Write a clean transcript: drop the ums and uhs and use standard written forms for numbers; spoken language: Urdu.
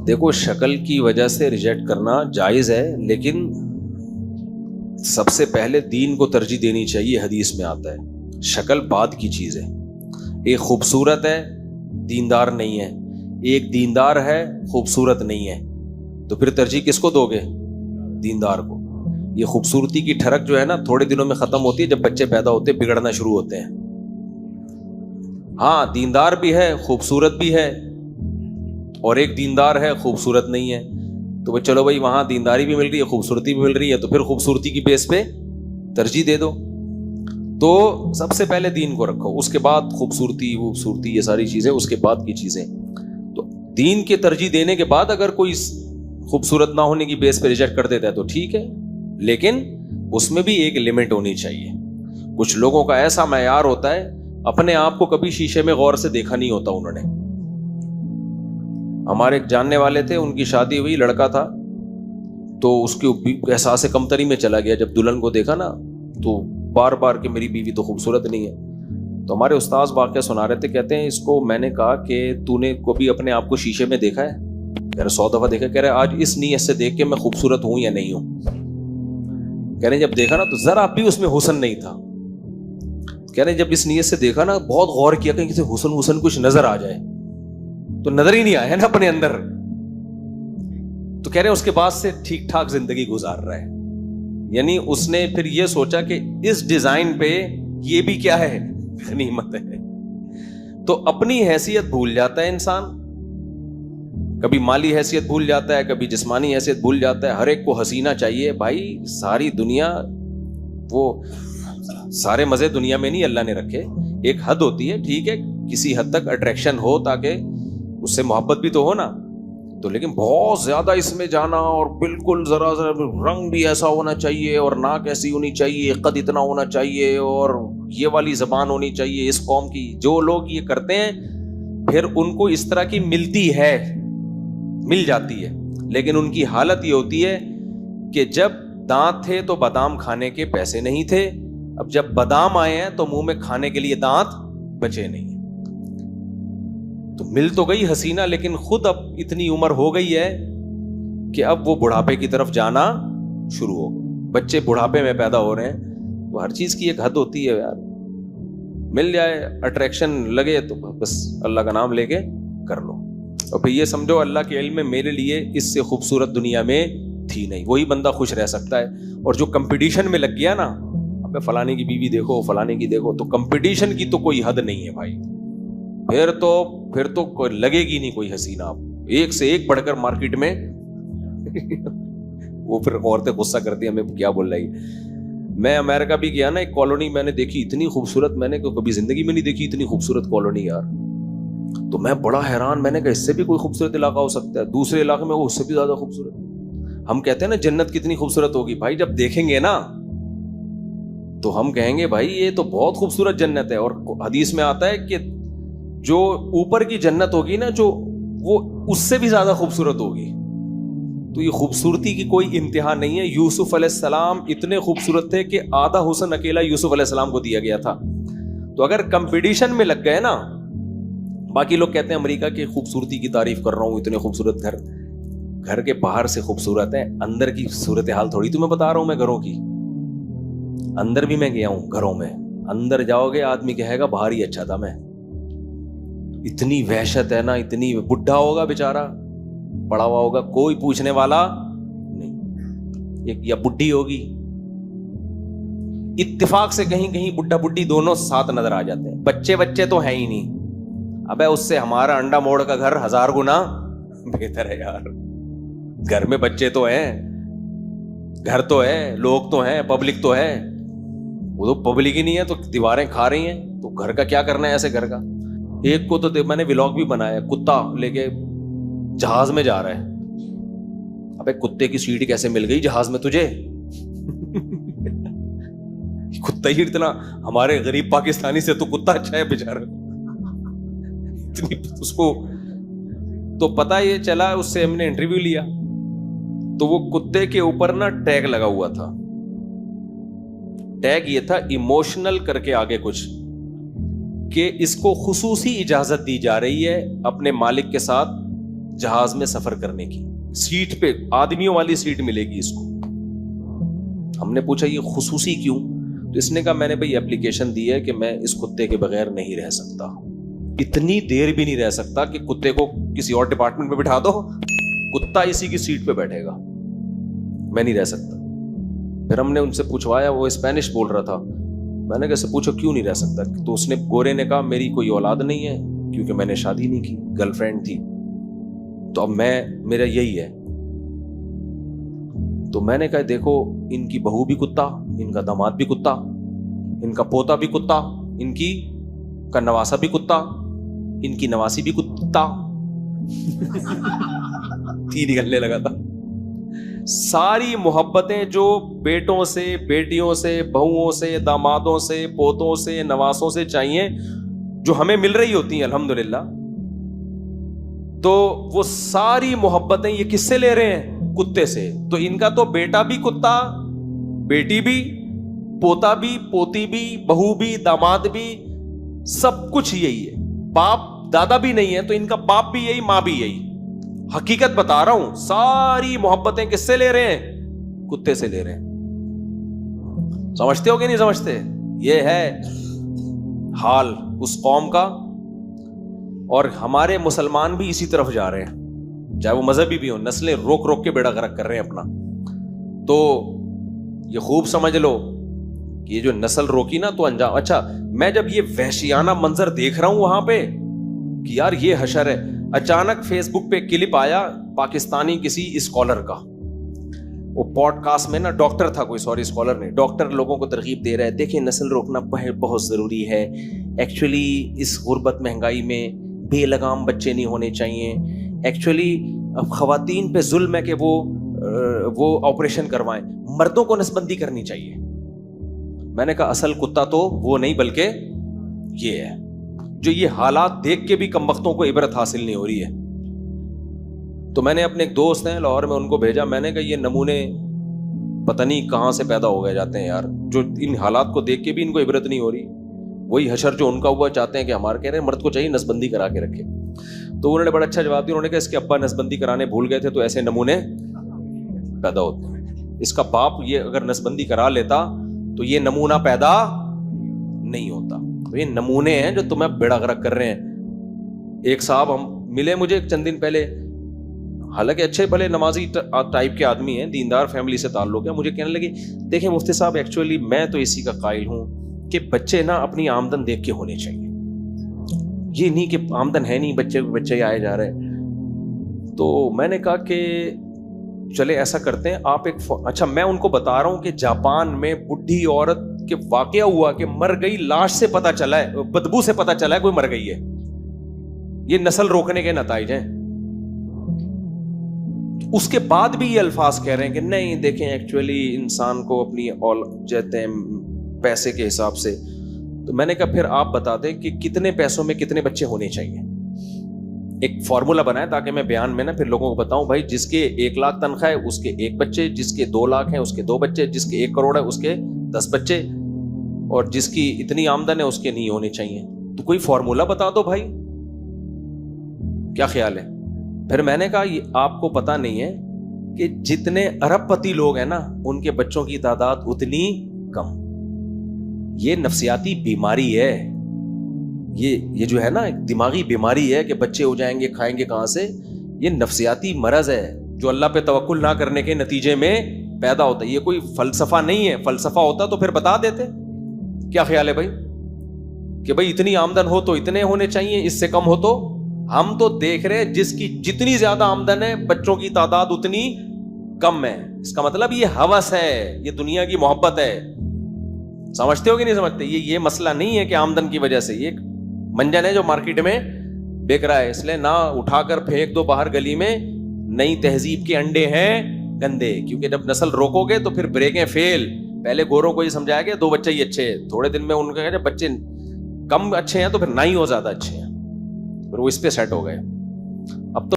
دیکھو شکل کی وجہ سے ریجیکٹ کرنا جائز ہے، لیکن سب سے پہلے دین کو ترجیح دینی چاہیے. حدیث میں آتا ہے شکل بعد کی چیز ہے. ایک خوبصورت ہے دیندار نہیں ہے، ایک دیندار ہے خوبصورت نہیں ہے، تو پھر ترجیح کس کو دو گے؟ دیندار کو. یہ خوبصورتی کی ٹھڑک جو ہے نا تھوڑے دنوں میں ختم ہوتی ہے جب بچے پیدا ہوتے ہیں، بگڑنا شروع ہوتے ہیں. ہاں دیندار بھی ہے خوبصورت بھی ہے، اور ایک دیندار ہے خوبصورت نہیں ہے، تو وہ چلو بھائی وہاں دینداری بھی مل رہی ہے خوبصورتی بھی مل رہی ہے، تو پھر خوبصورتی کی بیس پہ ترجیح دے دو. تو سب سے پہلے دین کو رکھو، اس کے بعد خوبصورتی یہ ساری چیزیں اس کے بعد کی چیزیں. تو دین کے ترجیح دینے کے بعد اگر کوئی خوبصورت نہ ہونے کی بیس پہ ریجیکٹ کر دیتا ہے تو ٹھیک ہے، لیکن اس میں بھی ایک لمٹ ہونی چاہیے. کچھ لوگوں کا ایسا معیار ہوتا ہے، اپنے آپ کو کبھی شیشے میں غور سے دیکھا نہیں ہوتا انہوں نے. ہمارے ایک جاننے والے تھے، ان کی شادی ہوئی، لڑکا تھا، تو اس کے احساس کمتری میں چلا گیا. جب دلہن کو دیکھا نا تو بار بار کہ میری بیوی تو خوبصورت نہیں ہے. تو ہمارے استاذ واقعہ سنا رہے تھے، کہتے ہیں اس کو میں نے کہا کہ تو نے کبھی اپنے آپ کو شیشے میں دیکھا ہے؟ کہہ رہے 100 دفعہ دیکھا. کہہ رہے آج اس نیت سے دیکھ کے میں خوبصورت ہوں یا نہیں ہوں. کہہ رہے جب دیکھا نا تو ذرا بھی اس میں حسن نہیں تھا. کہہ رہے جب اس نیت سے دیکھا نا بہت غور کیا کہ کسی حسن کچھ نظر آ جائے، تو نظر ہی نہیں آیا نا اپنے اندر. تو کہہ رہے اس کے بعد سے ٹھیک ٹھاک زندگی گزار رہا ہے. یعنی اس نے پھر یہ سوچا کہ اس ڈیزائن پہ یہ بھی کیا ہے، غنیمت ہے. تو اپنی حیثیت بھول جاتا ہے انسان، کبھی مالی حیثیت بھول جاتا ہے، کبھی جسمانی حیثیت بھول جاتا ہے. ہر ایک کو حسینہ چاہیے بھائی. ساری دنیا، وہ سارے مزے دنیا میں نہیں اللہ نے رکھے. ایک حد ہوتی ہے، ٹھیک ہے کسی حد تک اٹریکشن ہو تاکہ اس سے محبت بھی تو ہو نا. تو لیکن بہت زیادہ اس میں جانا اور بالکل ذرا رنگ بھی ایسا ہونا چاہیے اور ناک ایسی ہونی چاہیے، قد اتنا ہونا چاہیے اور یہ والی زبان ہونی چاہیے اس قوم کی. جو لوگ یہ کرتے ہیں پھر ان کو اس طرح کی مل جاتی ہے، لیکن ان کی حالت یہ ہوتی ہے کہ جب دانت تھے تو بادام کھانے کے پیسے نہیں تھے، اب جب بادام آئے ہیں تو منہ میں کھانے کے لیے دانت بچے نہیں. تو مل تو گئی حسینہ، لیکن خود اب اتنی عمر ہو گئی ہے کہ اب وہ بڑھاپے کی طرف جانا شروع ہو گئے. بچے بڑھاپے میں پیدا ہو رہے ہیں. تو ہر چیز کی ایک حد ہوتی ہے یار. مل جائے، اٹریکشن لگے تو بس اللہ کا نام لے کے کر لو. اور پھر یہ سمجھو اللہ کے علم میں میرے لیے اس سے خوبصورت دنیا میں تھی نہیں. وہی بندہ خوش رہ سکتا ہے. اور جو کمپٹیشن میں لگ گیا نا، اب فلانے کی بیوی دیکھو فلانے کی دیکھو، تو کمپٹیشن کی تو کوئی حد نہیں ہے بھائی. پھر تو لگے گی نہیں کوئی حسینہ. آپ ایک سے ایک بڑھ کر مارکیٹ میں وہ پھر عورتیں غصہ کرتی ہیں ہمیں کیا بول رہی. میں امریکہ بھی گیا نا، ایک کالونی میں نے دیکھی اتنی خوبصورت، میں نے کبھی زندگی میں نہیں دیکھی اتنی خوبصورت کالونی یار. تو میں بڑا حیران، میں نے کہا اس سے بھی کوئی خوبصورت علاقہ ہو سکتا ہے؟ دوسرے علاقے میں وہ اس سے بھی زیادہ خوبصورت. ہم کہتے ہیں نا جنت کتنی خوبصورت ہوگی، بھائی جب دیکھیں گے نا تو ہم کہیں گے بھائی یہ تو بہت خوبصورت جنت ہے. اور حدیث میں آتا ہے کہ جو اوپر کی جنت ہوگی نا، جو وہ اس سے بھی زیادہ خوبصورت ہوگی. تو یہ خوبصورتی کی کوئی انتہا نہیں ہے. یوسف علیہ السلام اتنے خوبصورت تھے کہ آدھا حسن اکیلا یوسف علیہ السلام کو دیا گیا تھا. تو اگر کمپٹیشن میں لگ گئے نا، باقی لوگ کہتے ہیں امریکہ کی خوبصورتی کی تعریف کر رہا ہوں، اتنے خوبصورت گھر کے باہر سے خوبصورت ہے، اندر کی صورتحال تھوڑی تمہیں بتا رہا ہوں میں گھروں کی. اندر بھی میں گیا ہوں گھروں میں، اندر جاؤ گے آدمی کہے گا باہر ہی اچھا تھا. میں اتنی وحشت ہے نا، اتنی بڈھا ہوگا بیچارہ پڑا ہوا ہوگا، کوئی پوچھنے والا نہیں، یا بڈھی ہوگی. اتفاق سے کہیں کہیں بڈھا بڈھی دونوں ساتھ نظر آ جاتے ہیں. بچے تو ہیں ہی نہیں. ابے اس سے ہمارا انڈا موڑ کا گھر 1000 گنا بہتر ہے یار. گھر میں بچے تو ہیں، گھر تو ہے، لوگ تو ہیں، پبلک تو ہے. وہ تو پبلک ہی نہیں ہے تو دیواریں کھا رہی ہیں، تو گھر کا کیا کرنا ہے ایسے گھر کا. ایک کو تو میں نے ولاگ بھی بنایا، کتا لے کے جہاز میں جا رہا ہے. ابے کتے کی سیٹ کیسے مل گئی جہاز میں تجھے؟ کتا ہی اتنا، ہمارے غریب پاکستانی سے تو کتا اچھا ہے بیچارہ. اس کو تو پتا یہ چلا، اس سے ہم نے انٹرویو لیا تو وہ کتے کے اوپر نا ٹیگ لگا ہوا تھا. ٹیگ یہ تھا ایموشنل کر کے آگے کچھ، کہ اس کو خصوصی اجازت دی جا رہی ہے اپنے مالک کے ساتھ جہاز میں سفر کرنے کی. سیٹ پہ آدمیوں والی سیٹ ملے گی اس کو. ہم نے پوچھا یہ خصوصی کیوں؟ تو اس نے کہا میں نے بھائی اپلیکیشن دی ہے کہ میں اس کتے کے بغیر نہیں رہ سکتا, اتنی دیر بھی نہیں رہ سکتا کہ کتے کو کسی اور ڈپارٹمنٹ میں بٹھا دو, کتا اسی کی سیٹ پہ بیٹھے گا, میں نہیں رہ سکتا. پھر ہم نے ان سے پوچھوایا, وہ اسپینش بول رہا تھا. میں نے کہا سے پوچھو کیوں نہیں رہ سکتا؟ تو اس نے, گورے نے کہا میری کوئی اولاد نہیں ہے کیونکہ میں نے شادی نہیں کی, گرل فرینڈ تھی, تو اب میرا یہی ہے. تو میں نے کہا دیکھو ان کی بہو بھی کتا, ان کا داماد بھی کتا, ان کا پوتا بھی کتا, ان کی کا نواسا بھی کتا, ان کی نواسی بھی کتا. تین نکلنے لگا تھا. ساری محبتیں جو بیٹوں سے, بیٹیوں سے, بہوؤں سے, دامادوں سے, پوتوں سے, نواسوں سے چاہیے, جو ہمیں مل رہی ہوتی ہیں الحمدللہ, تو وہ ساری محبتیں یہ کس سے لے رہے ہیں؟ کتے سے. تو ان کا تو بیٹا بھی کتا, بیٹی بھی, پوتا بھی, پوتی بھی, بہو بھی, داماد بھی, سب کچھ یہی ہے. باپ دادا بھی نہیں ہے تو ان کا باپ بھی یہی, ماں بھی یہی. حقیقت بتا رہا ہوں, ساری محبتیں کس سے لے رہے ہیں؟ کتے سے لے رہے ہیں. سمجھتے ہو کہ نہیں سمجھتے؟ یہ ہے حال اس قوم کا, اور ہمارے مسلمان بھی اسی طرف جا رہے ہیں, چاہے وہ مذہبی بھی ہوں. نسلیں روک روک کے بیڑا غرق کر رہے ہیں اپنا. تو یہ خوب سمجھ لو کہ یہ جو نسل روکی نا تو انجام. اچھا میں جب یہ وحشیانہ منظر دیکھ رہا ہوں وہاں پہ کہ یار یہ حشر ہے, اچانک فیس بک پہ کلپ آیا پاکستانی کسی اسکالر کا, وہ پوڈ کاسٹ میں نا, ڈاکٹر تھا کوئی, سوری اسکالر نہیں, ڈاکٹر لوگوں کو ترغیب دے رہا ہے, دیکھیں نسل روکنا بہت ضروری ہے. ایکچولی اس غربت مہنگائی میں بے لگام بچے نہیں ہونے چاہیے. ایکچولی خواتین پہ ظلم ہے کہ وہ آپریشن کروائیں, مردوں کو نسبندی کرنی چاہیے. میں نے کہا اصل کتا تو وہ نہیں بلکہ یہ ہے, جو یہ حالات دیکھ کے بھی کم وقتوں کو عبرت حاصل نہیں ہو رہی ہے. تو میں نے اپنے ایک دوست ہیں لاہور میں, ان کو بھیجا. میں نے کہا یہ نمونے پتہ نہیں کہاں سے پیدا ہو گئے جاتے ہیں یار, جو ان حالات کو دیکھ کے بھی ان کو عبرت نہیں ہو رہی. وہی حشر جو ان کا ہوا چاہتے ہیں کہ ہمارے, کہہ رہے ہیں مرد کو چاہیے نسبندی کرا کے رکھے. تو انہوں نے بڑا اچھا جواب دیا. انہوں نے کہا اس کے ابا نسبندی کرانے بھول گئے تھے تو ایسے نمونے پیدا ہوتے ہیں. اس کا باپ یہ اگر نسبندی کرا لیتا تو یہ نمونہ پیدا نہیں ہوتا. تو یہ نمونے ہیں جو تمہیں بیڑا غرق کر رہے ہیں. ایک صاحب ہم ملے مجھے چند دن پہلے, حالانکہ اچھے بھلے نمازی ٹائپ کے آدمی ہیں, دیندار فیملی سے تعلق ہے. مجھے کہنے لگے دیکھیں مفتی صاحب ایکچولی میں تو اسی کا قائل ہوں کہ بچے نا اپنی آمدن دیکھ کے ہونے چاہیے, یہ نہیں کہ آمدن ہے نہیں بچے آئے جا رہے. تو میں نے کہا کہ چلے ایسا کرتے ہیں, آپ ایک اچھا میں ان کو بتا رہا ہوں کہ جاپان میں بڈھی عورت کے واقعہ ہوا کہ مر گئی, لاش سے پتا چلا ہے, بدبو سے پتا چلا ہے کوئی مر گئی ہے. یہ نسل روکنے کے نتائج ہیں. اس کے بعد بھی یہ الفاظ کہہ رہے ہیں کہ نہیں دیکھیں ایکچولی انسان کو اپنی جہتے ہیں پیسے کے حساب سے. تو میں نے کہا پھر آپ بتا دیں کہ کتنے پیسوں میں کتنے بچے ہونے چاہیے. ایک فارمولا بنائے تاکہ میں بیان میں نا پھر لوگوں کو بتاؤں بھائی جس کے 1 لاکھ تنخواہ ہے اس کے 1 بچے, جس کے 2 لاکھ ہیں اس کے 2 بچے, جس کے 1 کروڑ ہے اس کے 10 بچے, اور جس کی اتنی آمدن ہے اس کے نہیں ہونے چاہیے. تو کوئی فارمولا بتا دو بھائی, کیا خیال ہے؟ پھر میں نے کہا یہ آپ کو پتا نہیں ہے کہ جتنے ارب پتی لوگ ہیں نا ان کے بچوں کی تعداد اتنی کم. یہ نفسیاتی بیماری ہے, یہ جو ہے نا دماغی بیماری ہے کہ بچے ہو جائیں گے, کھائیں گے کہاں سے. یہ نفسیاتی مرض ہے جو اللہ پہ توکل نہ کرنے کے نتیجے میں پیدا ہوتا ہے. یہ کوئی فلسفہ نہیں ہے, فلسفہ ہوتا تو پھر بتا دیتے. کیا خیال ہے بھائی کہ بھائی اتنی آمدن ہو تو اتنے ہونے چاہیے, اس سے کم ہو تو. ہم تو دیکھ رہے جس کی جتنی زیادہ آمدن ہے بچوں کی تعداد اتنی کم ہے. اس کا مطلب یہ ہوس ہے, یہ دنیا کی محبت ہے. سمجھتے ہو کہ نہیں سمجھتے؟ یہ مسئلہ نہیں ہے کہ آمدن کی وجہ سے, یہ ایک منجن ہے جو مارکیٹ میں بک رہا ہے. اس لیے نہ اٹھا کر پھینک دو باہر گلی میں, نئی تہذیب کے انڈے ہیں گندے. کیونکہ جب نسل روکو گے تو پھر بریکیں فیل. پہلے گوروں کو یہ سمجھایا کہ 2 بچے ہی اچھے, تھوڑے دن میں ان کا جب بچے کم اچھے ہیں تو پھر نہ ہی ہو زیادہ اچھے ہیں, پھر وہ اس پہ سیٹ ہو گئے. اب تو